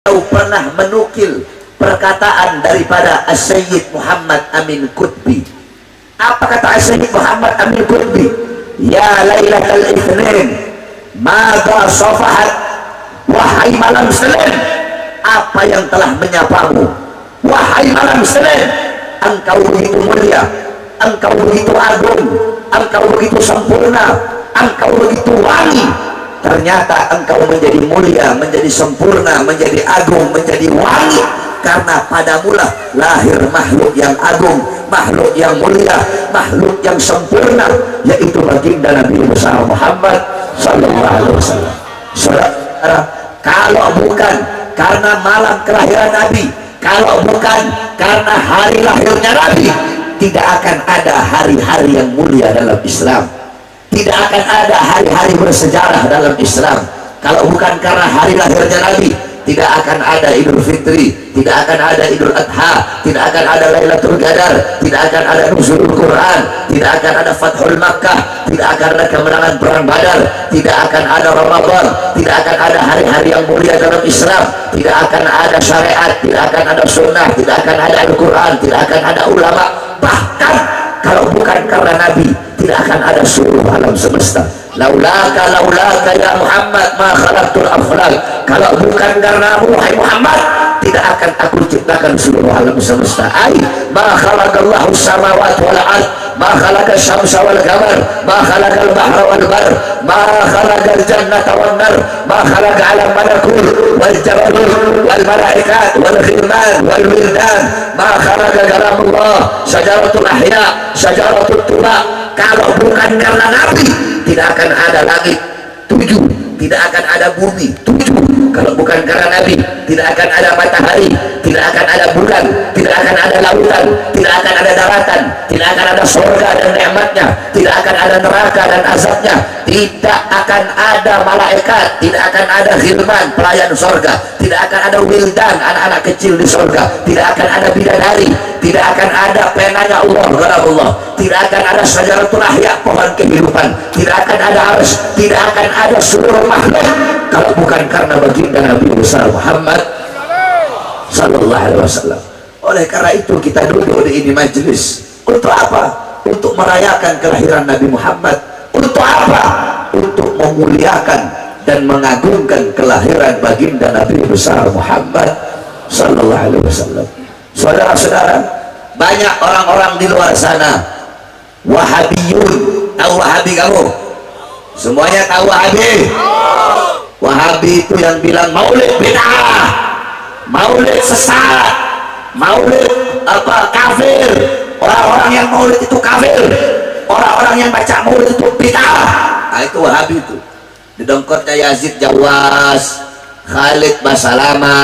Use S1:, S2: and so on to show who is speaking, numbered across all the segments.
S1: pernah menukil perkataan daripada As-Sayyid Muhammad Amin Qutbi. Apa kata As-Sayyid Muhammad Amin Qutbi? Ya Lailatul Itsnin, maka safahat, wahai malam Senin, apa yang telah menyapamu? Wahai malam Senin, engkau begitu mulia, engkau begitu agung, engkau begitu sempurna, engkau begitu wangi. Ternyata engkau menjadi mulia, menjadi sempurna, menjadi agung, menjadi wangi, karena padamulah lahir makhluk yang agung, makhluk yang mulia, makhluk yang sempurna, yaitu baginda Nabi Muhammad sallallahu alaihi wasallam. Saudara, kalau bukan karena malam kelahiran Nabi, kalau bukan karena hari lahirnya Nabi, tidak akan ada hari-hari yang mulia dalam Islam. Tidak akan ada hari-hari bersejarah dalam Islam. Kalau bukan karena hari lahirnya Nabi, tidak akan ada Idul Fitri, tidak akan ada Idul Adha, tidak akan ada Lailatul Qadar, tidak akan ada Nuzulul Quran, tidak akan ada Fathul Makkah, tidak akan ada kemenangan perang Badar, tidak akan ada Ramadan, tidak akan ada hari-hari yang mulia dalam Islam, tidak akan ada syariat, tidak akan ada sunnah, tidak akan ada Al-Quran, tidak akan ada ulama. Bahkan kalau bukan karena Nabi, tidak akan ada seluruh alam semesta. Laulaka ya Muhammad ma khalaqtul aflak. Kalau bukan karena wahai Muhammad, tidak akan aku ciptakan seluruh alam semesta. Ai ma khalaqallahu samawati wal ard, ma khalaqas syamsa wal qamar, ma khalaqal bahra wal bar, ma khalaqal jannata wan nar, ma khalaqa alam malakut wal jabarut wal malaikat wal khilman wal wildan, ma khalaqa kalamullah syajaratul ahya syajaratul tuba. Kalau bukan karena Nabi, tidak akan ada langit 7, tidak akan ada bumi 7. Kalau bukan karena Nabi, tidak akan ada matahari, tidak akan ada bulan, tidak akan ada lautan, tidak akan ada daratan, tidak akan ada surga dan nikmatnya, tidak akan ada neraka dan azabnya, tidak akan ada malaikat, tidak akan ada khilman pelayan surga, tidak akan ada wildan anak-anak kecil di surga, tidak akan ada bidadari, tidak akan ada penanya Allah, tidak akan ada syajaratul ahya pohon kehidupan, tidak akan ada arsy, tidak akan ada seluruh makhluk kalau bukan karena baginda Nabi Muhammad sallallahu alaihi wasallam. Oleh karena itu kita duduk di ini majelis untuk apa? Untuk merayakan kelahiran Nabi Muhammad. Untuk apa? Untuk memuliakan dan mengagungkan kelahiran baginda Nabi Muhammad sallallahu alaihi wasallam. Saudara-saudara, banyak orang-orang di luar sana Wahabiyun. Tahu Wahabi kamu? Semuanya tahu Wahabi? Wahabi itu yang bilang maulid bid'ah, maulid sesat, maulid kafir. Orang-orang yang maulid itu kafir, orang-orang yang baca maulid itu bid'ah. Nah, itu Wahabi itu. Di dongkotnya Yazid Jawas, Khalid Basalama,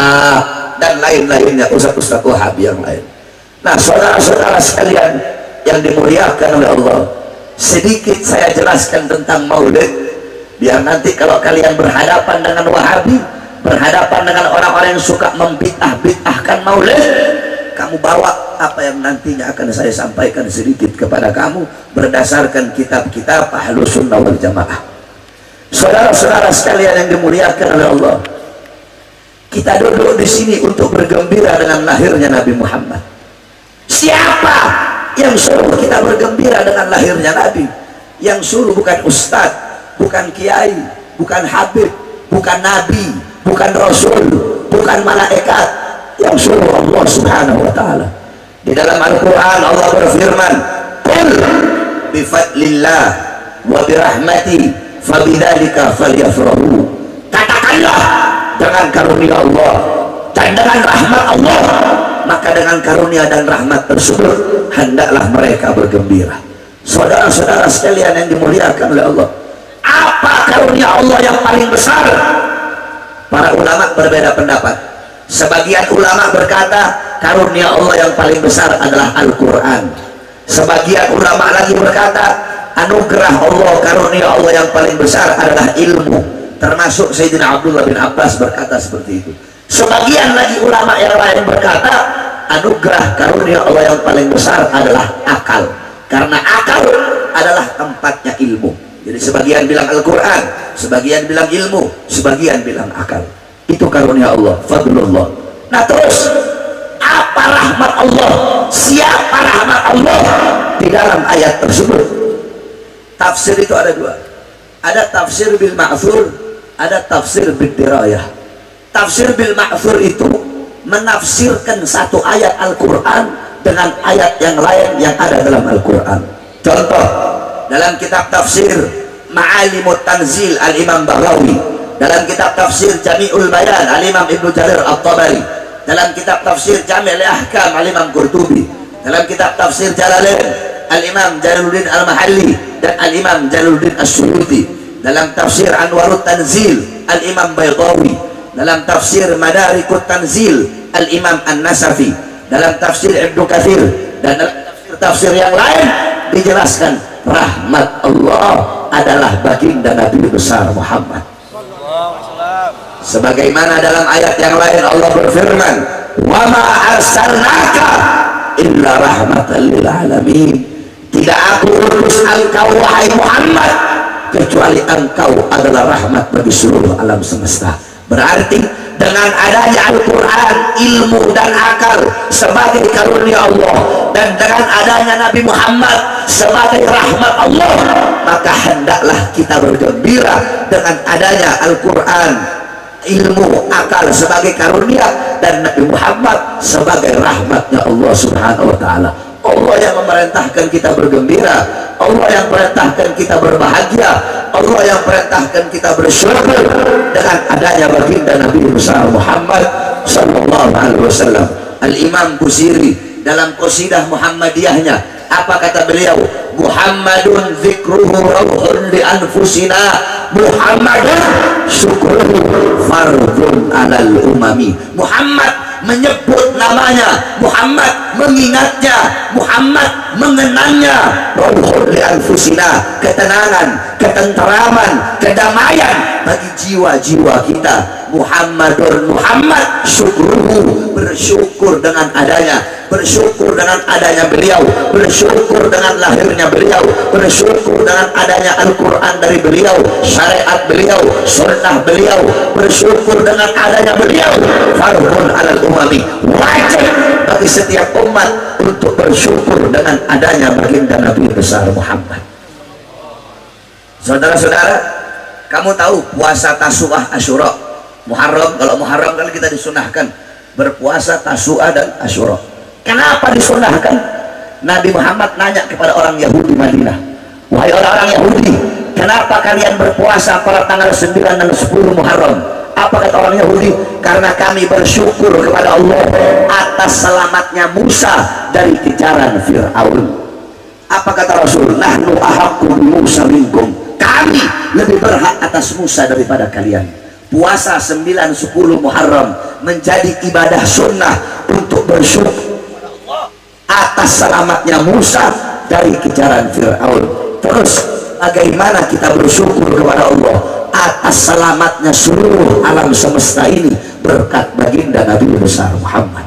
S1: dan lain-lainnya, ustaz-ustaz Wahabi yang lain. Nah, saudara-saudara sekalian yang dimuliakan oleh Allah, sedikit saya jelaskan tentang maulid, biar nanti kalau kalian berhadapan dengan Wahabi, berhadapan dengan orang-orang yang suka membid'ah-bid'ahkan maulid, kamu bawa apa yang nantinya akan saya sampaikan sedikit kepada kamu berdasarkan kitab-kitab Ahlus Sunnah wal Jamaah. Saudara-saudara sekalian yang dimuliakan oleh Allah, kita duduk di sini untuk bergembira dengan lahirnya Nabi Muhammad. Siapa yang suruh kita bergembira dengan lahirnya Nabi? Yang suruh bukan ustadz, bukan kiai, bukan habib, bukan nabi, bukan rasul, bukan malaikat. Yang suruh Allah subhanahu wa ta'ala. Di dalam Al-Quran Allah berfirman, qul bifadlillah wa birahmati fabidzalika falyafrahu. Katakanlah, dengan karunia Allah dan dengan rahmat Allah, maka dengan karunia dan rahmat tersebut hendaklah mereka bergembira. Saudara-saudara sekalian yang dimuliakan oleh Allah, apa karunia Allah yang paling besar? Para ulama berbeda pendapat. Sebagian ulama berkata karunia Allah yang paling besar adalah Al-Quran. Sebagian ulama lagi berkata anugerah Allah, karunia Allah yang paling besar adalah ilmu. Termasuk Sayyidina Abdullah bin Abbas berkata seperti itu. Sebagian lagi ulama yang lain berkata anugerah karunia Allah yang paling besar adalah akal, karena akal adalah tempatnya ilmu. Jadi sebagian bilang Al-Quran, sebagian bilang ilmu, sebagian bilang akal. Itu karunia Allah, fadlullah. Nah terus apa rahmat Allah, siapa rahmat Allah di dalam ayat tersebut? Tafsir itu ada dua, ada tafsir bil ma'thur, ada tafsir bil dirayah. Tafsir bil ma'thur itu menafsirkan satu ayat Al-Quran dengan ayat yang lain yang ada dalam Al-Quran. Contoh, dalam kitab tafsir Ma'alimut Tanzil Al-Imam Baghawi, dalam kitab tafsir Jami'ul Bayan Al-Imam Ibnu Jarir At-Tabari, dalam kitab tafsir Jami' Al-Ahkam Al-Imam Qurtubi, dalam kitab tafsir Jalalain Al-Imam Jalaluddin Al-Mahalli dan Al-Imam Jalaluddin As-Suyuti, dalam tafsir Anwarut Tanzil Al-Imam Baydawi, dalam tafsir Madarikut Tanzil Al-Imam An-Nasafi, dalam tafsir Ibnu Katsir dan dalam tafsir yang lain dijelaskan rahmat Allah adalah baginda Nabi besar Muhammad. Sebagaimana dalam ayat yang lain Allah berfirman, wa ma arsalnaka illa rahmatan lil alamin. Tidak aku utus engkau wahai Muhammad kecuali engkau adalah rahmat bagi seluruh alam semesta. Berarti dengan adanya Al-Quran, ilmu dan akal sebagai karunia Allah, dan dengan adanya Nabi Muhammad sebagai rahmat Allah, maka hendaklah kita bergembira dengan adanya Al-Quran, ilmu, akal sebagai karunia, dan Nabi Muhammad sebagai rahmatnya Allah Subhanahu wa Ta'ala. Allah yang memerintahkan kita bergembira, Allah yang perintahkan kita berbahagia, Allah yang perintahkan kita bersyukur dengan adanya baginda Nabi besar Muhammad sallallahu alaihi wasallam. Al-Imam Busiri dalam qasidah Muhammadiyahnya, apa kata beliau? Muhammadun dzikruhu rauhun li anfusina, Muhammadun syukruhu fardun alal umami. Muhammad menyebut namanya, Muhammad mengingatnya, Muhammad mengenangnya. Rauhun li anfusina, ketenangan, ketenteraman, kedamaian bagi jiwa-jiwa kita. Muhammad syukruhu, bersyukur dengan adanya, bersyukur dengan adanya beliau, bersyukur dengan lahirnya beliau, bersyukur dengan adanya Al-Quran dari beliau, syariat beliau, sunnah beliau, bersyukur dengan adanya beliau. Fardun alal umami, wajib bagi setiap umat untuk bersyukur dengan adanya baginda Nabi besar Muhammad. Saudara-saudara, kamu tahu puasa Tasu'ah Asyura Muharram? Kalau Muharram kan kita disunahkan berpuasa Tasu'ah dan Asyura. Kenapa disunahkan? Nabi Muhammad nanya kepada orang Yahudi Madinah, wahai orang-orang Yahudi, kenapa kalian berpuasa pada tanggal 9 dan 10 Muharram? Apa kata orang Yahudi? Karena kami bersyukur kepada Allah atas selamatnya Musa dari kejaran Fir'aun. Apa kata Rasul? Nahnu ahaqqu bi Musa minkum, kami lebih berhak atas Musa daripada kalian. Puasa 9-10 Muharram menjadi ibadah sunnah untuk bersyukur atas selamatnya Musa dari kejaran Fir'aun. Terus bagaimana kita bersyukur kepada Allah atas selamatnya seluruh alam semesta ini berkat baginda Nabi besar Muhammad.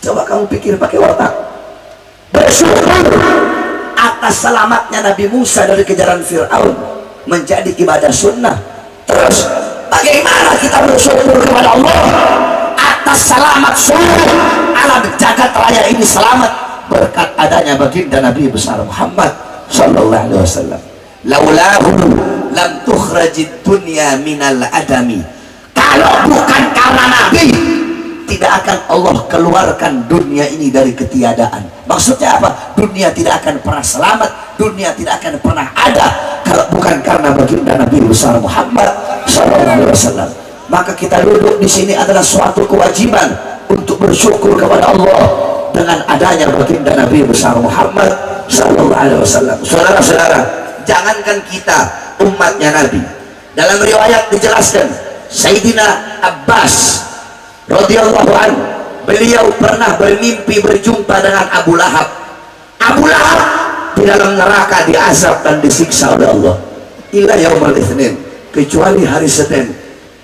S1: Coba kamu pikir pakai otak. Bersyukur atas selamatnya Nabi Musa dari kejaran Fir'aun menjadi ibadah sunnah. Terus bagaimana kita bersyukur kepada Allah atas selamat seluruh alam jagat raya ini selamat berkat adanya baginda Nabi besar Muhammad sallallahu alaihi wasallam. Laulahu lam tukhrajid dunya minal adami. Kalau bukan karena Nabi, tidak akan Allah keluarkan dunia ini dari ketiadaan. Maksudnya apa? Dunia tidak akan pernah selamat, dunia tidak akan pernah ada kalau bukan karena baginda Nabi besar Muhammad sallallahu alaihi wasallam. Maka kita duduk di sini adalah suatu kewajiban untuk bersyukur kepada Allah dengan adanya baginda Nabi besar Muhammad sallallahu alaihi wasallam. Saudara-saudara, jangankan kita umatnya Nabi, dalam riwayat dijelaskan Sayyidina Abbas radhiyallahu anhu, beliau pernah bermimpi berjumpa dengan Abu Lahab. Abu Lahab di dalam neraka diazab dan disiksa oleh Allah ila yaumul itsnin, kecuali hari Senin.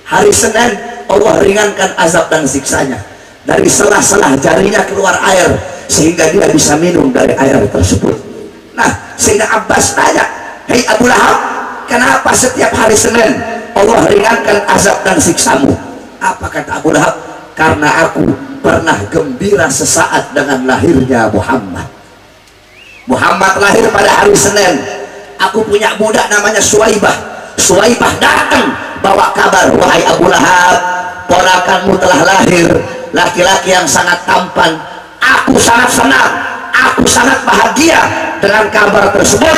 S1: Hari Senin Allah ringankan azab dan siksanya. Dari selah-selah jarinya keluar air sehingga dia bisa minum dari air tersebut. Nah, Sayyidina Abbas tanya, hei Abu Lahab, kenapa setiap hari Senin Allah ringankan azab dan siksamu. Apa kata Abu Lahab? Karena aku pernah gembira sesaat dengan lahirnya Muhammad. Muhammad lahir pada hari Senin. Aku punya budak namanya Suwaibah. Suwaibah datang bawa kabar, wahai Abu Lahab, ponakanmu telah lahir, laki-laki yang sangat tampan. Aku sangat senang, aku sangat bahagia dengan kabar tersebut,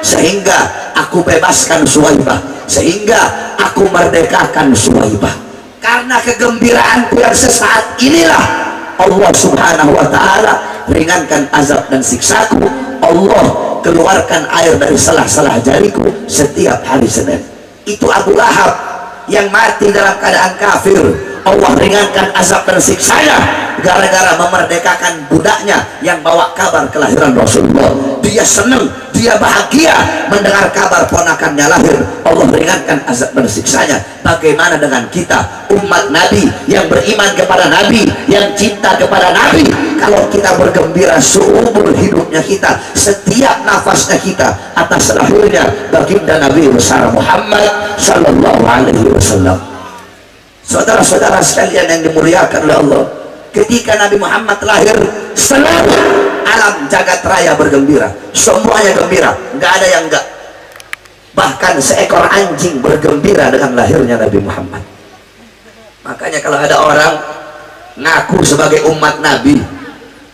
S1: sehingga aku bebaskan Suwaibah, sehingga aku merdekakan Suwaibah. Karena kegembiraanku yang sesaat inilah Allah subhanahu wa ta'ala ringankan azab dan siksaku. Allah keluarkan air dari selah-selah jariku setiap hari Senin. Itu Abu Lahab yang mati dalam keadaan kafir, Allah ringankan azab dan siksanya gara-gara memerdekakan budaknya yang bawa kabar kelahiran Rasulullah. Dia senang, dia bahagia mendengar kabar ponakannya lahir, Allah ringankan azab dan siksanya. Bagaimana dengan kita, umat Nabi yang beriman kepada Nabi, yang cinta kepada Nabi? Kalau kita bergembira seumur hidupnya kita, setiap nafasnya kita atas lahirnya baginda Nabi besar Muhammad sallallahu alaihi wasallam. Saudara-saudara sekalian yang dimuliakan oleh Allah, ketika Nabi Muhammad lahir, seluruh alam jagat raya bergembira, semuanya gembira, nggak ada yang enggak. Bahkan seekor anjing bergembira dengan lahirnya Nabi Muhammad. Makanya kalau ada orang ngaku sebagai umat Nabi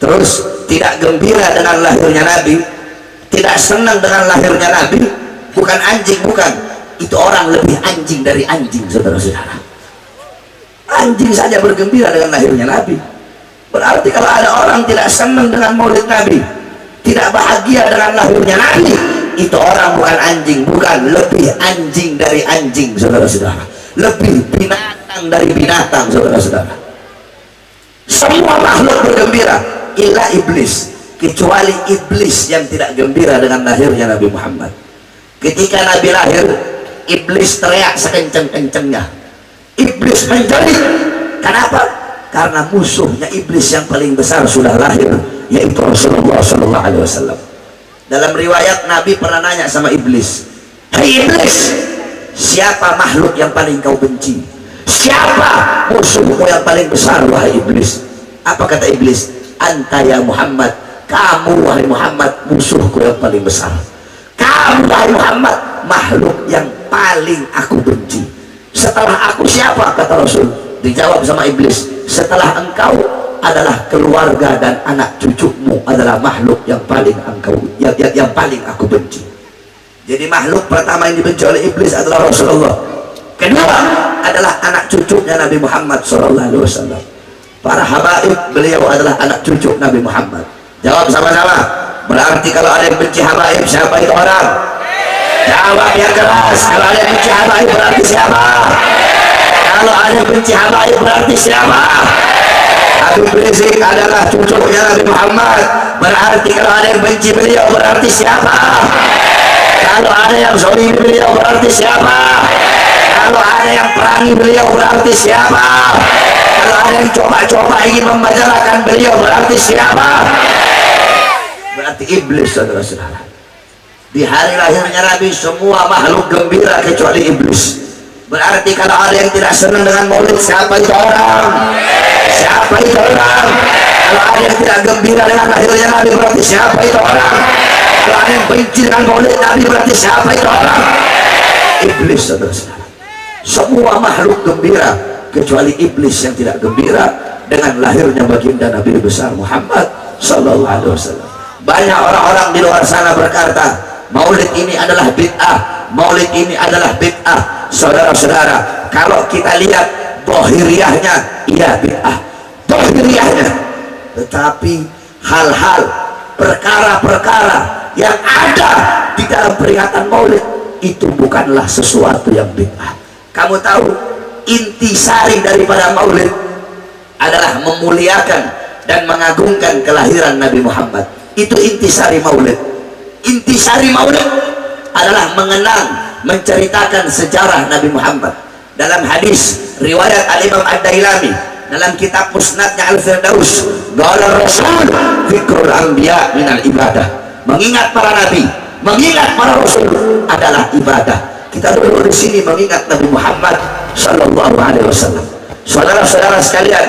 S1: terus tidak gembira dengan lahirnya Nabi, tidak senang dengan lahirnya Nabi, bukan anjing, bukan, itu orang lebih anjing dari anjing, saudara-saudara. Anjing saja bergembira dengan lahirnya Nabi. Berarti kalau ada orang tidak senang dengan maulid Nabi, tidak bahagia dengan lahirnya Nabi, itu orang bukan anjing, bukan, lebih anjing dari anjing, saudara-saudara. Lebih binatang dari binatang, saudara-saudara. Semua makhluk bergembira illa iblis, kecuali iblis yang tidak gembira dengan lahirnya Nabi Muhammad. Ketika Nabi lahir, iblis teriak sekenceng-kencengnya. Iblis menjerit. Kenapa? Karena musuhnya iblis yang paling besar sudah lahir, yaitu Rasulullah sallallahu alaihi wasallam. Dalam riwayat Nabi pernah nanya sama iblis, "Hei iblis, siapa makhluk yang paling kau benci? Siapa musuhmu yang paling besar, wahai iblis?" Apa kata iblis? "Anta ya Muhammad, kamu wahai Muhammad musuhku yang paling besar. Kamu wahai Muhammad makhluk yang paling aku benci. Setelah aku siapa?" kata Rasul. Dijawab sama iblis, "Setelah engkau adalah keluarga dan anak cucumu adalah makhluk yang paling yang paling aku benci." Jadi makhluk pertama yang dibenci oleh iblis adalah Rasulullah. Kedua adalah anak cucunya Nabi Muhammad SAW. Para habaib beliau adalah anak cucu Nabi Muhammad. Jawab sama-sama. Berarti kalau ada yang benci habaib, siapa itu orang? Jawab yang keras. Kalau ada yang benci habaib berarti siapa? Kalau ada yang benci habaib berarti siapa? Habib Rizik adalah cucunya Nabi Muhammad. Berarti kalau ada yang benci beliau berarti siapa? Kalau ada yang zalimi beliau berarti siapa? Kalau ada yang perangi beliau berarti siapa? Kalau ada yang coba-coba ingin membicarakan beliau berarti siapa? Berarti iblis, saudara-saudara. Di hari lahirnya Nabi semua makhluk gembira kecuali iblis. Berarti kalau ada yang tidak senang dengan maulid, siapa itu orang? Siapa itu orang? Kalau ada yang tidak gembira dengan lahirnya Nabi, berarti siapa itu orang? Kalau ada yang benci dengan maulid Nabi, berarti siapa itu orang? Iblis, saudara-saudara. Semua makhluk gembira kecuali iblis yang tidak gembira dengan lahirnya baginda Nabi besar Muhammad sallallahu alaihi wasallam. Banyak orang-orang di luar sana berkata, maulid ini adalah bid'ah, maulid ini adalah bid'ah. Saudara-saudara, kalau kita lihat dohiriyahnya, iya bid'ah dohiriyahnya, tetapi hal-hal perkara-perkara yang ada di dalam peringatan maulid itu bukanlah sesuatu yang bid'ah. Kamu tahu intisari daripada maulid adalah memuliakan dan mengagungkan kelahiran Nabi Muhammad. Itu intisari maulid. Intisari maulid adalah mengenang, menceritakan sejarah Nabi Muhammad. Dalam hadis riwayat Al-Imam Ad-Dailami dalam kitab Musnadnya Al-Firdaus, qala Rasul zikrul anbiya minal ibadah. Mengingat para nabi, mengingat para rasul adalah ibadah. kita duduk di sini mengingat Nabi Muhammad Sallallahu Alaihi Wasallam. Saudara-saudara sekalian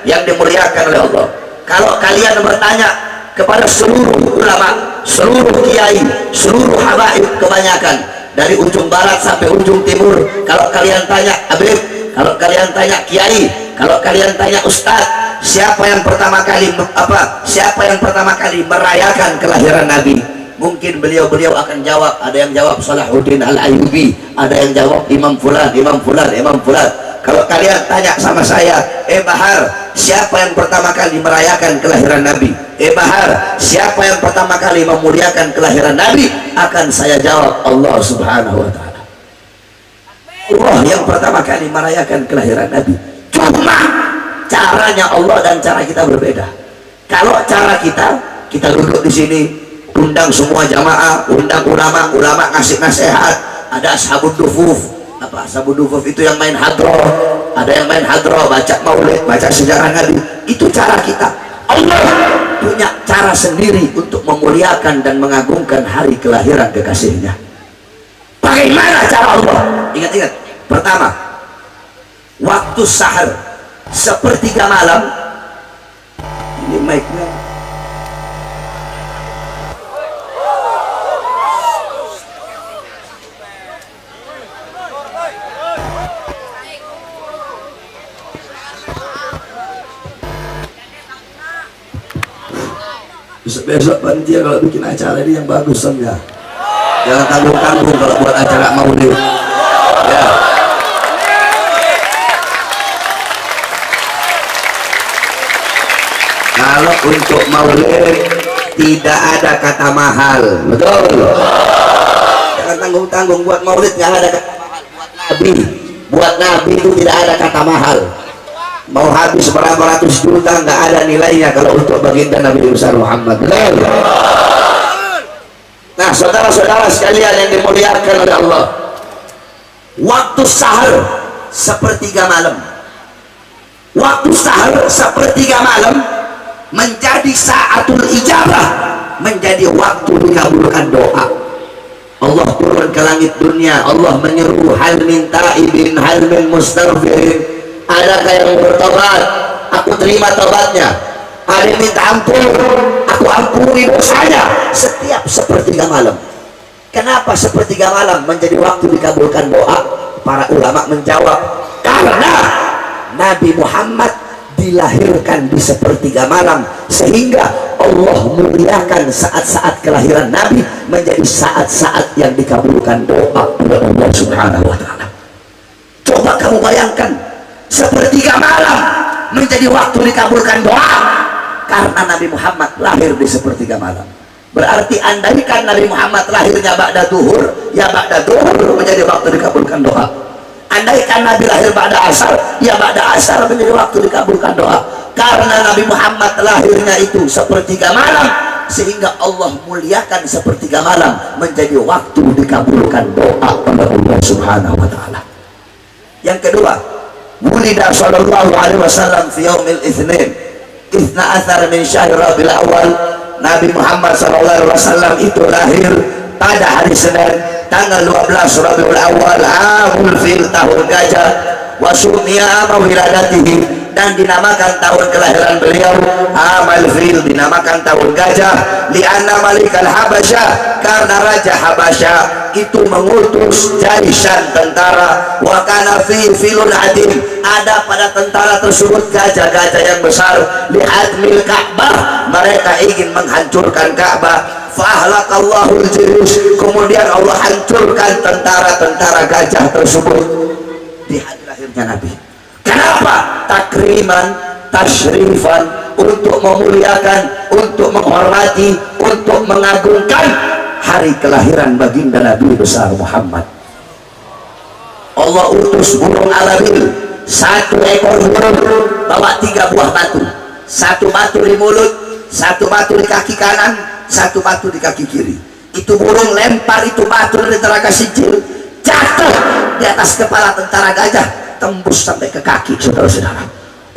S1: yang dimuliakan oleh Allah, kalau kalian bertanya kepada seluruh ulama, seluruh kiai, seluruh habaib kebanyakan dari ujung barat sampai ujung timur, kalau kalian tanya Habib, kalau kalian tanya kiai, kalau kalian tanya ustadz, siapa yang pertama kali merayakan kelahiran Nabi, mungkin beliau-beliau akan jawab. Ada yang jawab Salahuddin Al-Ayyubi, ada yang jawab Imam Fulan, Imam Fulan, Imam Fulan. Kalau kalian tanya sama saya, Bahar, siapa yang pertama kali merayakan kelahiran Nabi? Bahar, siapa yang pertama kali memuliakan kelahiran Nabi? Akan saya jawab Allah Subhanahu wa Ta'ala. Allah yang pertama kali merayakan kelahiran Nabi. Cuma caranya Allah dan cara kita berbeda. Kalau cara kita duduk di sini, undang semua jamaah, undang ulama ngasih nasihat, ada ashabud dufuf. Apa ashabud dufuf itu yang main hadroh, ada yang main hadroh, baca maulid, baca sejarah Nabi. Itu cara kita. Allah punya cara sendiri untuk memuliakan dan mengagungkan hari kelahiran kekasihnya. Bagaimana cara Allah? Ingat-ingat. Pertama, waktu sahar sepertiga malam. Ini mic-nya. Besok panitia kalau bikin acara ini yang bagus ya. Jangan tanggung-tanggung kalau buat acara maulid. Ya. Kalau untuk maulid tidak ada kata mahal, betul? Jangan tanggung-tanggung, buat maulid nggak ada kata mahal. Buat Nabi itu tidak ada kata mahal. Mau habis berapa ratus juta nggak ada nilainya kalau untuk baginda Nabi besar Muhammad. Betul? Nah, saudara-saudara sekalian yang dimuliakan oleh Allah, waktu sahur sepertiga malam, waktu sahur sepertiga malam menjadi saatul ijabah, menjadi waktu dikabulkan doa. Allah turun ke langit dunia, Allah menyeru hal min taibin, hal min mustaghfirin. Adakah yang bertobat? Aku terima tobatnya. Ada yang minta ampun, aku ampuni dosanya. Setiap sepertiga malam. Kenapa sepertiga malam menjadi waktu dikabulkan doa? Para ulama menjawab, karena Nabi Muhammad dilahirkan di sepertiga malam, sehingga Allah muliakan saat-saat kelahiran Nabi menjadi saat-saat yang dikabulkan doa oleh Allah Subhanahu wa Ta'ala. Coba kamu bayangkan, sepertiga malam menjadi waktu dikabulkan doa karena Nabi Muhammad lahir di sepertiga malam. Berarti andaikan Nabi Muhammad lahirnya ba'da duhur, ya ba'da duhur menjadi waktu dikabulkan doa. Andaikan Nabi lahir ba'da asar, ya ba'da asar menjadi waktu dikabulkan doa. Karena Nabi Muhammad lahirnya itu sepertiga malam, sehingga Allah muliakan sepertiga malam menjadi waktu dikabulkan doa oleh Allah Subhanahu wa Ta'ala. Yang kedua, Wulida sallallahu alaihi wasallam fi yaumil itsnin, itsna athar min syahr Rabiul Awal. Nabi Muhammad sallallahu alaihi wasallam itu lahir pada hari Senin tanggal 12 Rabiul Awal, amul fil, tahun gajah, wa sumiya ama wiladatihi, dan dinamakan tahun kelahiran beliau amal fil, dinamakan tahun gajah, li'anna malikal Habasyah, karena raja Habasyah itu mengutus jaisan tentara, wa kana fi filun adim, ada pada tentara tersebut gajah-gajah yang besar, lihadmil Ka'bah, mereka ingin menghancurkan Ka'bah, fa'ahlakallahul jurus, kemudian Allah hancurkan tentara-tentara gajah tersebut di hari lahirnya Nabi. Kenapa? Takriman, tasyrifan, untuk memuliakan, untuk menghormati, untuk mengagungkan hari kelahiran baginda Nabi besar Muhammad. Allah utus burung alabil, satu ekor burung bawa 3 buah batu, satu batu di mulut, satu batu di kaki kanan, satu batu di kaki kiri. Itu burung lempar itu batu dari telaga sijil, jatuh di atas kepala tentara gajah, tembus sampai ke kaki. Saudara-saudara,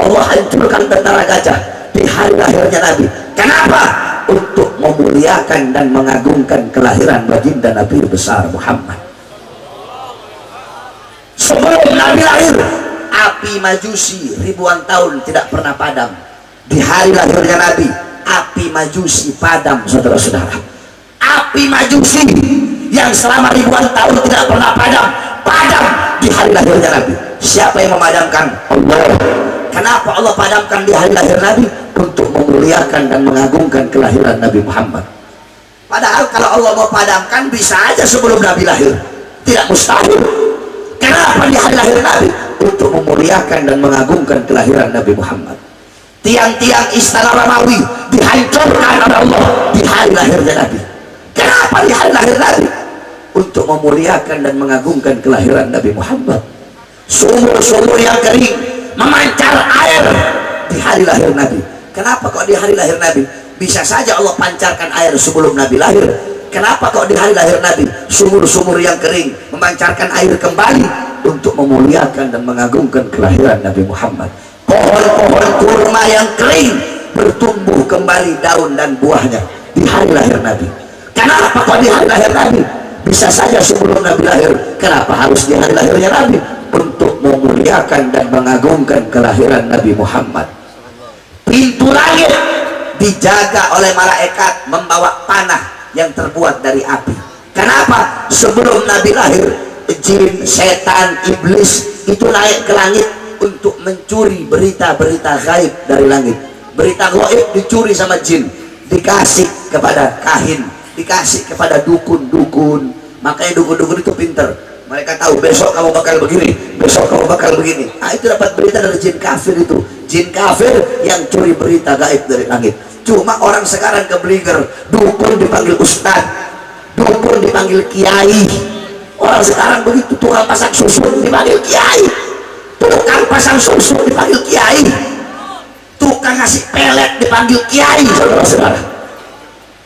S1: Allah hancurkan tentara gajah di hari lahirnya Nabi. Kenapa? Untuk memuliakan dan mengagungkan kelahiran baginda Nabi besar Muhammad. Sebelum Nabi lahir, api Majusi ribuan tahun tidak pernah padam. Di hari lahirnya Nabi, api Majusi padam, saudara-saudara. Api Majusi yang selama ribuan tahun tidak pernah padam, padam di hari lahirnya Nabi. Siapa yang memadamkan? Allah. Kenapa Allah padamkan di hari lahir Nabi? Untuk memuliakan dan mengagungkan kelahiran Nabi Muhammad. Padahal kalau Allah mau padamkan bisa aja sebelum Nabi lahir, tidak mustahil. Kenapa di hari lahir Nabi? Untuk memuliakan dan mengagungkan kelahiran Nabi Muhammad. Tiang-tiang istana Romawi dihancurkan oleh Allah di hari lahirnya Nabi. Kenapa di hari lahir Nabi? Untuk memuliakan dan mengagungkan kelahiran Nabi Muhammad. Sumur-sumur yang kering memancar air di hari lahir Nabi. Kenapa kok di hari lahir Nabi? Bisa saja Allah pancarkan air sebelum Nabi lahir. Kenapa kok di hari lahir Nabi sumur-sumur yang kering memancarkan air kembali? Untuk memuliakan dan mengagungkan kelahiran Nabi Muhammad. Pohon-pohon kurma yang kering bertumbuh kembali daun dan buahnya di hari lahir Nabi. Kenapa kok di hari lahir Nabi? Bisa saja sebelum Nabi lahir. Kenapa harus di hari lahirnya Nabi? Untuk memuliakan dan mengagungkan kelahiran Nabi Muhammad. Pintu langit dijaga oleh malaikat membawa panah yang terbuat dari api. Kenapa? Sebelum Nabi lahir, jin, setan, iblis itu naik ke langit untuk mencuri berita-berita gaib dari langit. Berita gaib dicuri sama jin, dikasih kepada kahin, dikasih kepada dukun-dukun. Makanya dukun-dukun itu pinter. Mereka tahu besok kamu bakal begini, besok kamu bakal begini. Ah, itu dapat berita dari jin kafir itu. Jin kafir yang curi berita gaib dari langit. Cuma orang sekarang keblinger, dukun dipanggil ustad, dukun dipanggil kiai. Orang sekarang begitu, tukang pasang susu dipanggil kiai, tukang pasang susu dipanggil kiai, tukang ngasih pelet dipanggil kiai, saudara-saudara.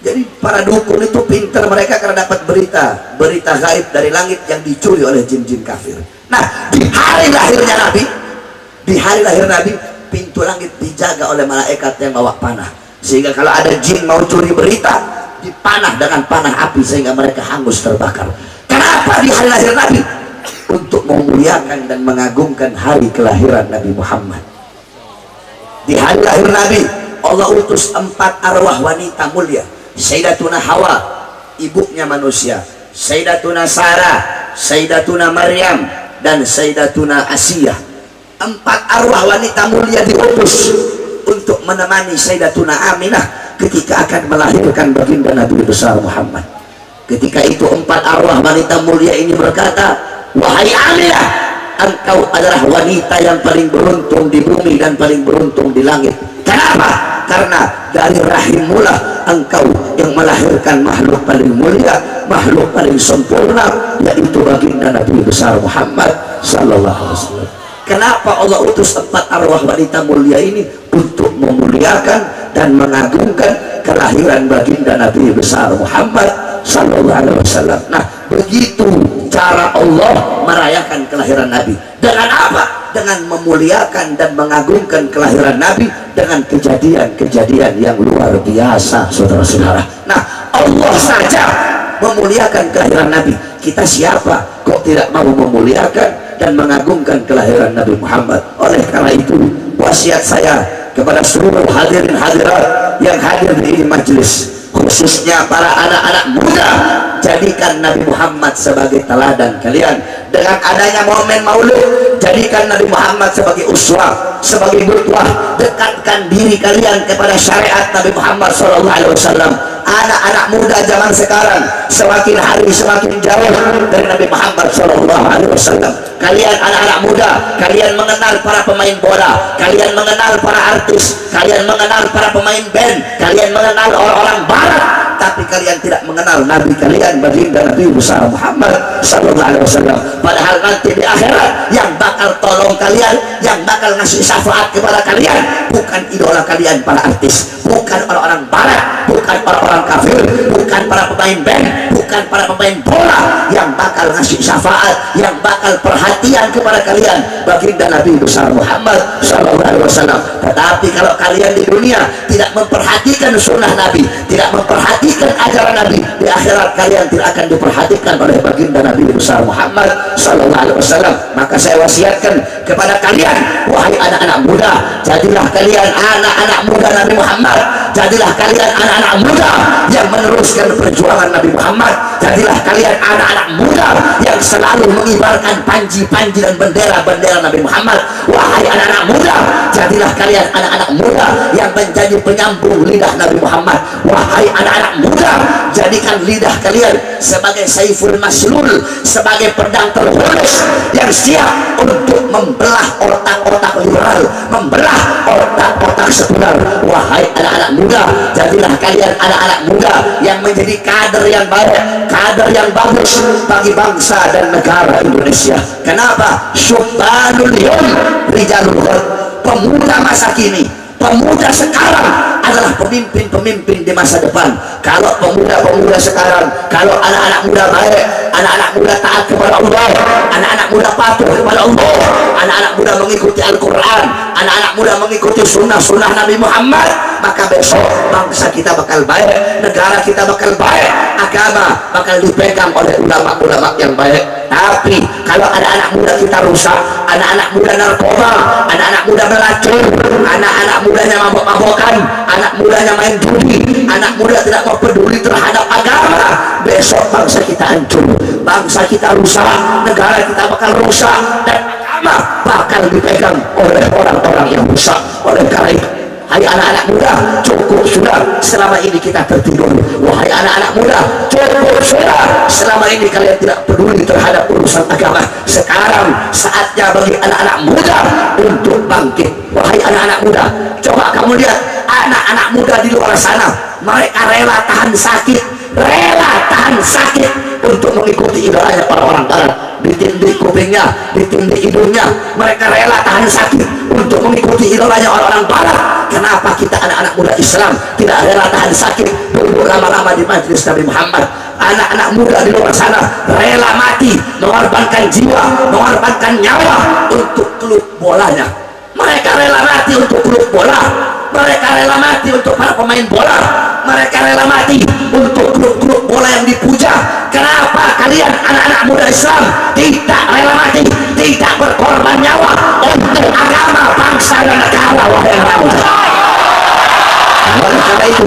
S1: Jadi para dukun itu pintar mereka karena dapat berita gaib dari langit yang dicuri oleh jin-jin kafir. Nah, di hari lahirnya Nabi, di hari lahir Nabi, pintu langit dijaga oleh malaikat yang bawa panah, sehingga kalau ada jin mau curi berita, dipanah dengan panah api sehingga mereka hangus terbakar. Kenapa di hari lahir Nabi? Untuk memuliakan dan mengagungkan hari kelahiran Nabi Muhammad. Di hari lahir Nabi, Allah utus 4 arwah wanita mulia. Sayyidatuna Hawa, ibunya manusia, Sayyidatuna Sarah, Sayyidatuna Maryam, dan Sayyidatuna Asiyah. 4 arwah wanita mulia diutus untuk menemani Sayyidatuna Aminah ketika akan melahirkan baginda Nabi besar Muhammad. Ketika itu 4 arwah wanita mulia ini berkata, wahai Aminah, engkau adalah wanita yang paling beruntung di bumi dan paling beruntung di langit. Kenapa? Karena dari rahimmulah engkau yang melahirkan makhluk paling mulia, makhluk paling sempurna, yaitu baginda Nabi besar Muhammad sallallahu alaihi wasallam. Kenapa Allah utus 4 arwah wanita mulia ini? Untuk memuliakan dan mengagungkan kelahiran baginda Nabi besar Muhammad sallallahu alaihi wasallam. Nah, begitu cara Allah merayakan kelahiran Nabi. Dengan apa? Dengan memuliakan dan mengagungkan kelahiran Nabi dengan kejadian-kejadian yang luar biasa, saudara-saudara. Nah, Allah saja memuliakan kelahiran Nabi. Kita siapa kok tidak mau memuliakan dan mengagungkan kelahiran Nabi Muhammad? Oleh karena itu, wasiat saya kepada seluruh hadirin hadirat yang hadir di majelis, khususnya para anak-anak muda, jadikan Nabi Muhammad sebagai teladan kalian. Dengan adanya momen maulid, jadikan Nabi Muhammad sebagai uswah, sebagai qudwah. Dekatkan diri kalian kepada syariat Nabi Muhammad SAW. Anak-anak muda zaman sekarang semakin hari semakin jauh dari Nabi Muhammad SAW. Kalian anak-anak muda, kalian mengenal para pemain bola, kalian mengenal para artis, kalian mengenal para pemain band, kalian mengenal orang-orang barat, tapi kalian tidak mengenal Nabi kalian, baginda Nabi besar Muhammad SAW. Padahal nanti di akhirat yang bakal tolong kalian, yang bakal ngasih syafaat kepada kalian, bukan idola kalian para artis, bukan orang-orang barat, bukan orang-orang kafir, bukan para pemain band, bukan para pemain bola. Yang bakal ngasih syafaat, yang bakal perhatian kepada kalian, baginda Nabi besar Muhammad SAW. Tetapi kalau kalian di dunia tidak memperhatikan sunnah Nabi, tidak memperhatikan ajaran Nabi, di akhirat kalian tidak akan diperhatikan oleh baginda Nabi besar Muhammad sallallahu alaihi wasallam. Maka saya wasiatkan kepada kalian, wahai anak-anak muda, jadilah kalian anak-anak muda Nabi Muhammad, jadilah kalian anak-anak muda yang meneruskan perjuangan Nabi Muhammad, jadilah kalian anak-anak muda yang selalu mengibarkan panji-panji dan bendera-bendera Nabi Muhammad. Wahai anak-anak muda, jadilah kalian anak-anak muda yang menjadi penyambung lidah Nabi Muhammad. Wahai anak-anak muda, jadikan lidah kalian sebagai saiful maslul, sebagai pedang terhunus yang siap untuk membelah otak-otak liberal, membelah otak-otak sekuler. Wahai anak-anak muda, jadilah kalian anak-anak muda yang menjadi kader yang baik, kader yang bagus bagi bangsa dan negara Indonesia. Kenapa? Syubbanul yawm rijalul ghad. Pemuda masa kini, pemuda sekarang adalah pemimpin-pemimpin di masa depan. Kalau pemuda-pemuda sekarang, kalau anak-anak muda baik, anak-anak muda taat kepada Allah, anak-anak muda patuh kepada Allah, anak-anak muda mengikuti Al-Quran, anak-anak muda mengikuti sunnah-sunnah Nabi Muhammad, maka besok bangsa kita bakal baik, negara kita bakal baik, agama bakal dipegang oleh ulama-ulama yang baik. Tapi kalau anak-anak muda kita rusak, anak-anak muda narkoba, anak-anak muda beracun, anak-anak mudanya mabok-mabokan, anak mudanya main judi, anak muda tidak mau peduli terhadap agama, besok bangsa kita hancur, bangsa kita rusak, negara kita bakal rusak, dan agama bakal dipegang oleh orang-orang yang rusak. Oleh karena itu, hai anak-anak muda, cukup sudah selama ini kita tertidur. Wahai anak-anak muda, cukup sudah selama ini kalian tidak peduli terhadap urusan agama. Sekarang saatnya bagi anak-anak muda untuk bangkit. Wahai anak-anak muda, coba kamu lihat anak-anak muda di luar sana, mereka rela tahan sakit, rela tahan sakit untuk mengikuti idolanya orang-orang barat. Ditindih kupingnya, ditindih hidungnya, mereka rela tahan sakit untuk mengikuti idolanya orang-orang barat. Kenapa kita anak-anak muda Islam tidak rela tahan sakit duduk lama-lama di majelis Nabi Muhammad? Anak-anak muda di luar sana rela mati, mengorbankan jiwa, mengorbankan nyawa untuk klub bolanya. Mereka rela mati untuk klub bola, mereka rela mati untuk para pemain bola, mereka rela mati untuk klub-klub bola yang dipuja. Kenapa kalian anak-anak muda Islam tidak rela mati, tidak berkorban nyawa untuk agama, bangsa dan negara? Wahai anak muda, oleh karena itu